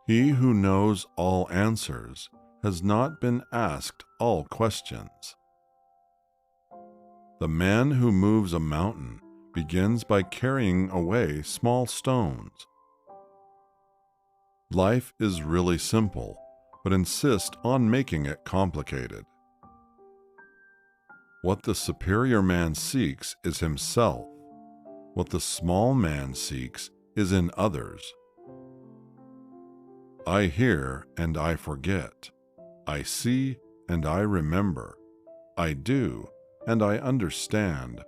He who knows all answers has not been asked all questions. The man who moves a mountain begins by carrying away small stones. Life is really simple, but insist on making it complicated. What the superior man seeks is himself. What the small man seeks is in others. I hear and I forget. I see and I remember. I do and I understand.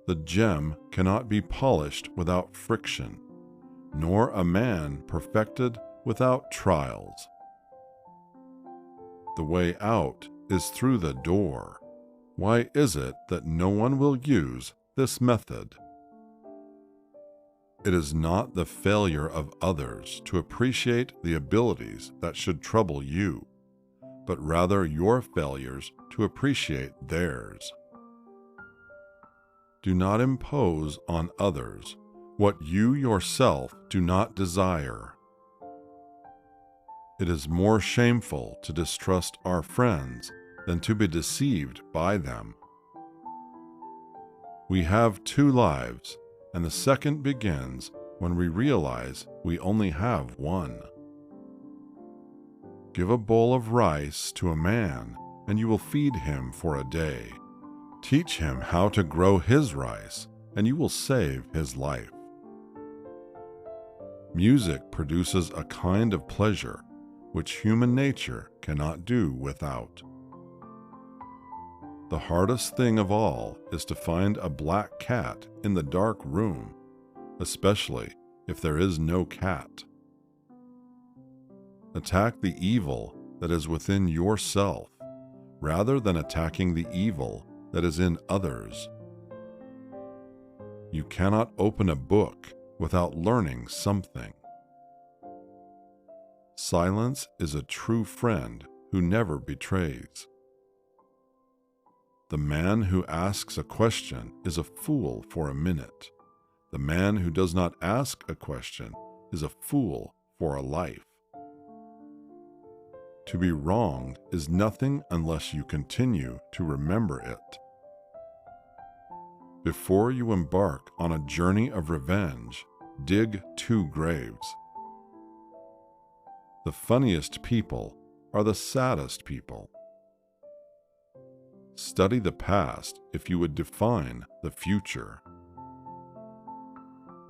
The gem cannot be polished without friction, nor a man perfected without trials. The way out is through the door. Why is it that no one will use this method? It is not the failure of others to appreciate the abilities that should trouble you, but rather your failures to appreciate theirs. Do not impose on others what you yourself do not desire. It is more shameful to distrust our friends than to be deceived by them. We have two lives, and the second begins when we realize we only have one. Give a bowl of rice to a man, and you will feed him for a day. Teach him how to grow his rice, and you will save his life. Music produces a kind of pleasure which human nature cannot do without. The hardest thing of all is to find a black cat in the dark room, especially if there is no cat. Attack the evil that is within yourself, rather than attacking the evil that is in others. You cannot open a book without learning something. Silence is a true friend who never betrays. The man who asks a question is a fool for a minute. The man who does not ask a question is a fool for a life. To be wronged is nothing unless you continue to remember it. Before you embark on a journey of revenge, dig 2 graves. The funniest people are the saddest people. Study the past if you would define the future.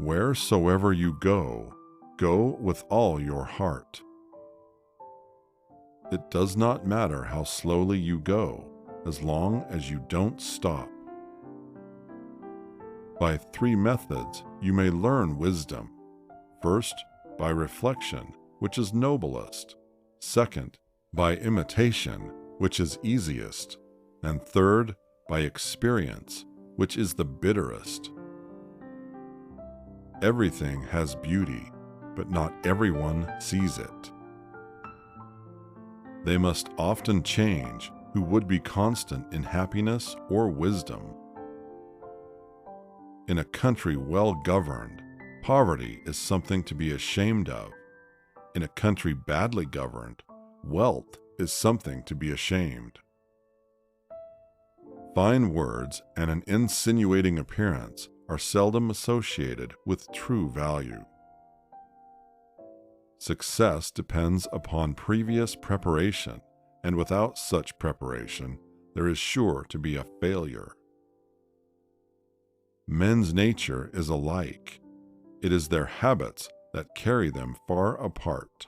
Wheresoever you go, go with all your heart. It does not matter how slowly you go, as long as you don't stop. By 3 methods you may learn wisdom. First, by reflection, which is noblest. Second, by imitation, which is easiest. And third, by experience, which is the bitterest. Everything has beauty, but not everyone sees it. They must often change who would be constant in happiness or wisdom. In a country well governed, poverty is something to be ashamed of. In a country badly governed, wealth is something to be ashamed. Fine words and an insinuating appearance are seldom associated with true value. Success depends upon previous preparation, and without such preparation, there is sure to be a failure. Men's nature is alike. It is their habits that carry them far apart.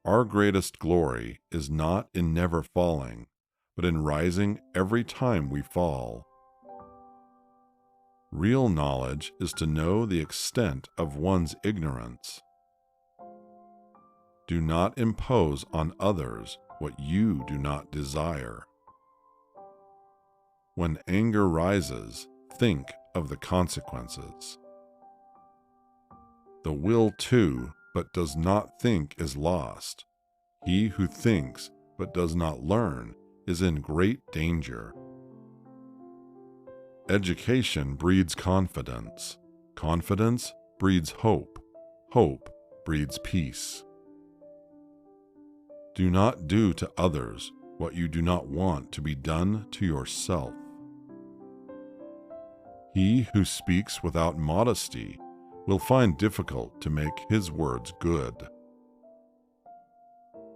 Our greatest glory is not in never falling, but in rising every time we fall. Real knowledge is to know the extent of one's ignorance. Do not impose on others what you do not desire. When anger rises, think of the consequences. The will to, but does not think is lost. He who thinks, but does not learn, is in great danger. Education breeds confidence. Confidence breeds hope. Hope breeds peace. Do not do to others what you do not want to be done to yourself. He who speaks without modesty will find difficult to make his words good.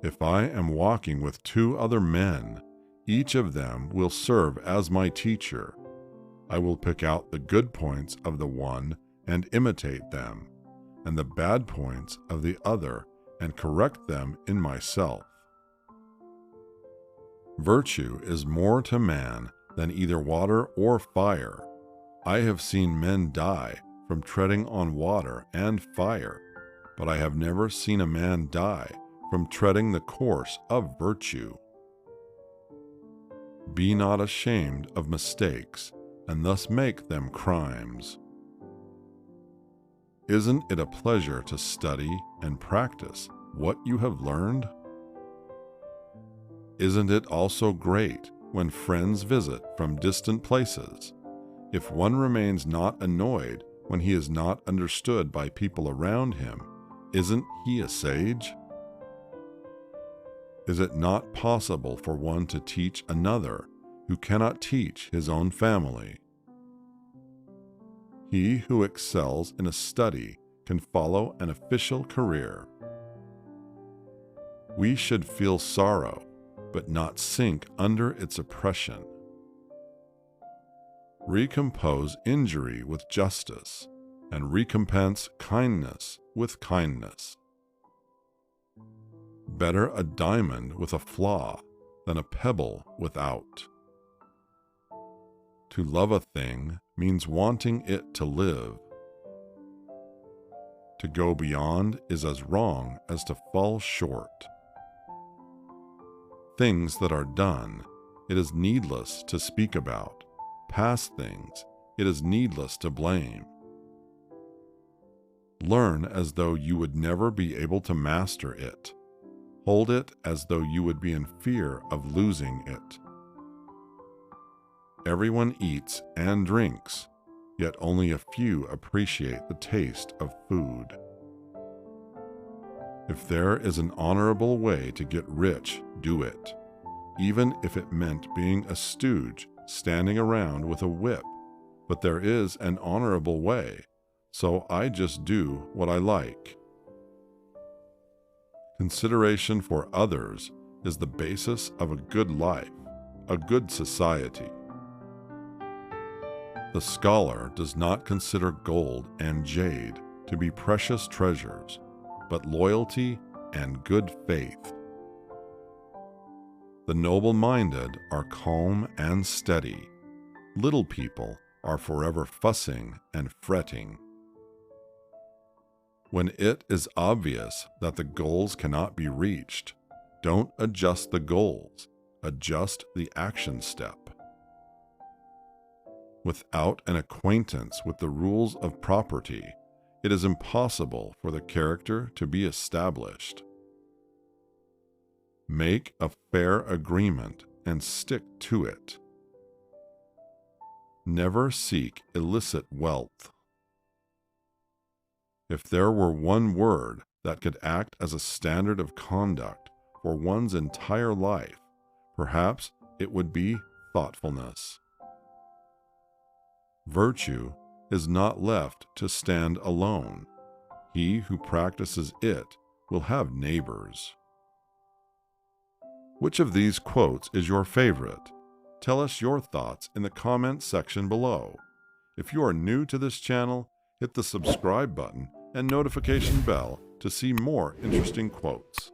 If I am walking with 2 other men, each of them will serve as my teacher. I will pick out the good points of the one and imitate them, and the bad points of the other and correct them in myself. Virtue is more to man than either water or fire. I have seen men die from treading on water and fire, but I have never seen a man die from treading the course of virtue. Be not ashamed of mistakes, and thus make them crimes. Isn't it a pleasure to study and practice what you have learned? Isn't it also great when friends visit from distant places? If one remains not annoyed when he is not understood by people around him, isn't he a sage? Is it not possible for one to teach another who cannot teach his own family? He who excels in a study can follow an official career. We should feel sorrow, but not sink under its oppression. Recompose injury with justice, and recompense kindness with kindness. Better a diamond with a flaw than a pebble without. To love a thing means wanting it to live. To go beyond is as wrong as to fall short. Things that are done, it is needless to speak about. Past things, it is needless to blame. Learn as though you would never be able to master it. Hold it as though you would be in fear of losing it. Everyone eats and drinks, yet only a few appreciate the taste of food. If there is an honorable way to get rich, do it, even if it meant being a stooge standing around with a whip. But there is an honorable way, so I just do what I like. Consideration for others is the basis of a good life, a good society. The scholar does not consider gold and jade to be precious treasures, but loyalty and good faith. The noble-minded are calm and steady. Little people are forever fussing and fretting. When it is obvious that the goals cannot be reached, don't adjust the goals, adjust the action step. Without an acquaintance with the rules of property, it is impossible for the character to be established. Make a fair agreement and stick to it. Never seek illicit wealth. If there were one word that could act as a standard of conduct for one's entire life, perhaps it would be thoughtfulness. Virtue is not left to stand alone. He who practices it will have neighbors. Which of these quotes is your favorite? Tell us your thoughts in the comments section below. If you are new to this channel, hit the subscribe button and notification bell to see more interesting quotes.